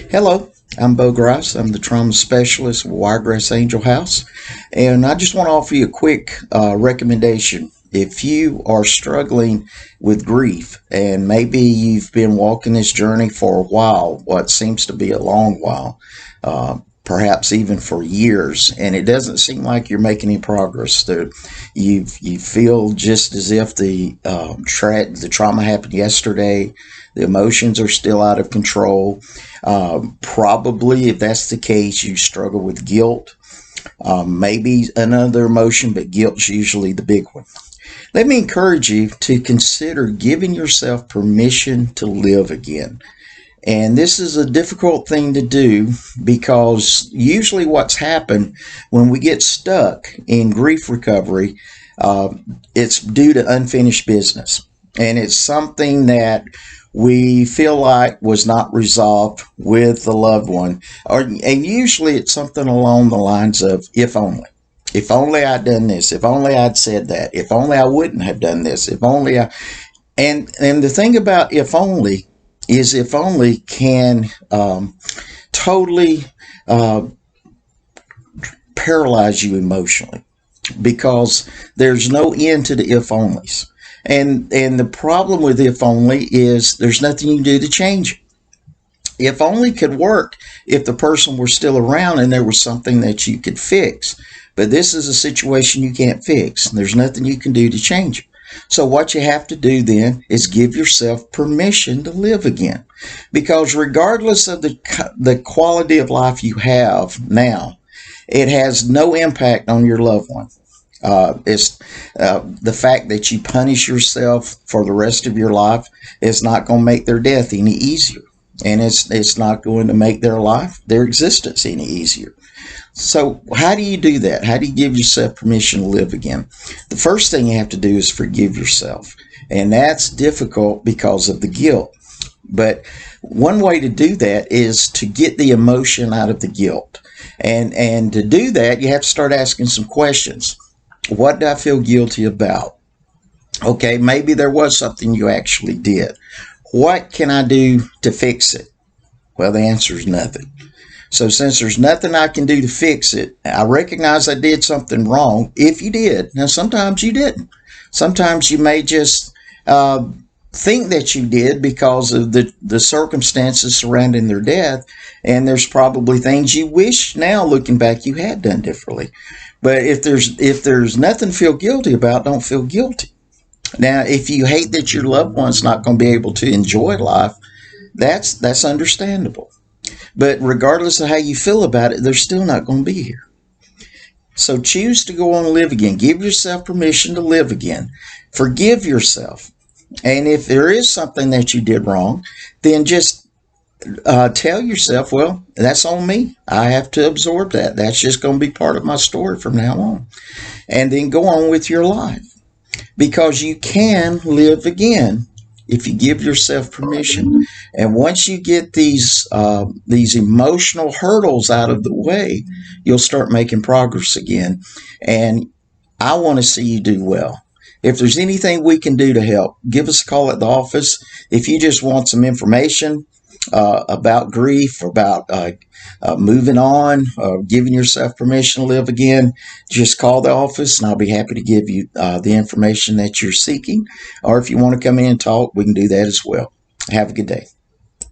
Hello, I'm Wiregrass. I'm the trauma specialist with Wiregrass Angelhouse, and I just want to offer you a quick recommendation. If you are struggling with grief, and maybe you've been walking this journey for a while, what seems to be a long while, perhaps even for years, and it doesn't seem like you're making any progress. You feel just as if the trauma happened yesterday. The emotions are still out of control. Probably, if that's the case, you struggle with guilt. Maybe another emotion, but guilt's usually the big one. Let me encourage you to consider giving yourself permission to live again. And this is a difficult thing to do because usually what's happened when we get stuck in grief recovery, uh, it's due to unfinished business. And it's something that we feel like was not resolved with the loved one. And usually it's something along the lines of, if only. If only I'd done this. If only I'd said that. If only I wouldn't have done this. If only I. And the thing about if only is if only can totally uh, paralyze you emotionally because there's no end to the if onlys. And the problem with if only is there's nothing you can do to change it. If only could work if the person were still around and there was something that you could fix. But this is a situation you can't fix. There's nothing you can do to change it. So what you have to do then is give yourself permission to live again. Because regardless of the quality of life you have now, it has no impact on your loved one. It's the fact that you punish yourself for the rest of your life is not going to make their death any easier, and it's not going to make their existence any easier. So how do you do that? How do you give yourself permission to live again? The first thing you have to do is forgive yourself, and that's difficult because of the guilt. But one way to do that is to get the emotion out of the guilt, and to do that you have to start asking some questions. What do I feel guilty about? Okay, maybe there was something you actually did. What can I do to fix it? Well, the answer is nothing. So since there's nothing I can do to fix it, I recognize I did something wrong. If you did. Now, sometimes you didn't. Sometimes you may just think that you did because of the circumstances surrounding their death. And there's probably things you wish now, looking back, you had done differently. But if there's nothing to feel guilty about, don't feel guilty. Now, if you hate that your loved one's not going to be able to enjoy life, that's understandable. But regardless of how you feel about it, they're still not going to be here. So choose to go on and live again. Give yourself permission to live again. Forgive yourself. And if there is something that you did wrong, then just tell yourself, well, that's on me. I have to absorb that. That's just going to be part of my story from now on. And then go on with your life. Because you can live again if you give yourself permission. And once you get these emotional hurdles out of the way, you'll start making progress again. And I want to see you do well. If there's anything we can do to help, give us a call at the office. If you just want some information about grief, about moving on, giving yourself permission to live again, just call the office and I'll be happy to give you the information that you're seeking. Or if you want to come in and talk, we can do that as well. Have a good day.